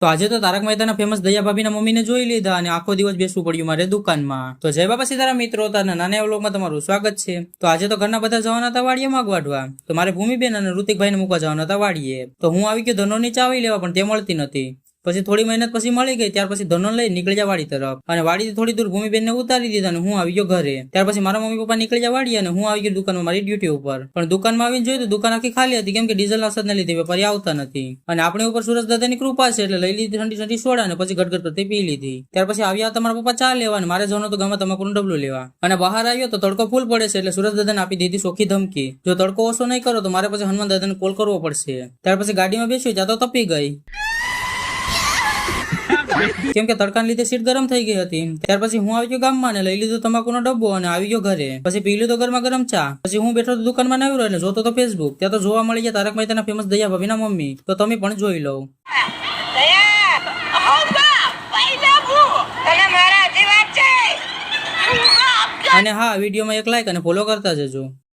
તો આજે તો તારક મહેતાના ફેમસ દયા ભાભીના મમ્મીને જોઈ લીધા અને આખો દિવસ બેસવું પડ્યું મારે દુકાનમાં. તો જય બાપા સીતારામ મિત્રો, તારના નાના વ્લોગમાં તમારું સ્વાગત છે. તો આજે તો ઘરના બધા જવાના હતા વાડીએ માગ વાઢવા. તો મારે ભૂમિબેન અને ઋતિકભાઈને મૂકવા જવાના હતા વાડીએ. તો હું આવી ગયો ધનોની ચાવી લેવા, પણ તે મળતી નથી. પછી થોડી મહેનત પછી મળી ગઈ. ત્યાર પછી ધનો લઈ નીકળી જા વાડી તરફ, અને વાડીથી થોડી દૂર ભૂમિબેનને ઉતારી દીધા અને હું આવી ગયો ઘરે. ત્યાર પછી મારા મમ્મી પપ્પા નીકળી જા વાડી અને હું આવી ગયો દુકાનમાં મારી ડ્યુટી ઉપર. પણ દુકાનમાં આવીને જોયું તો દુકાન આખી ખાલી હતી, કેમ કે ડીઝલ અસરને લીધે વેપારી આવતા નથી. અને આપણી ઉપર સુરજ દાદાની કૃપા છે એટલે લઈ લીધી ઠંડી ઠંડી સોડા અને પછી ગટગટ કરતી પી લીધી. ત્યાર પછી આવ્યા હતા મારા પપ્પા ચા લેવા અને મારે જવાનું તો ગામમાં તમાકુનું ડબલું લેવા. અને બહાર આવ્યો તો તડકો ફૂલ પડે છે એટલે સુરજ દાદાને આપી દીધી સોખી ધમકી, જો તડકો ઓછો નહીં કરો તો મારે પછી હનુમાન દાદાને કોલ કરવો પડશે. ત્યાર પછી ગાડીમાં બેસ્યું ત્યાં તો તપી ગઈ, કેમ કે તડકાને લીધે સીટ ગરમ થઈ ગઈ હતી. ત્યાર પછી હું આવી ગયો ગામમાં અને લઈ લીધો તમાકુનો ડબ્બો અને આવી ગયો ઘરે. પછી પી લીધો ગરમા ગરમ ચા. પછી હું બેઠો તો દુકાનમાં નવ્યો એટલે જોતો તો ફેસબુક. ત્યાં તો જોવા મળી ગયા તારક મહેતાના ફેમસ દયા ભાભીના મમ્મી. તો તમે પણ જોઈ લો. અને હા, વિડીયોમાં એક લાઈક અને ફોલો કરતા જજો.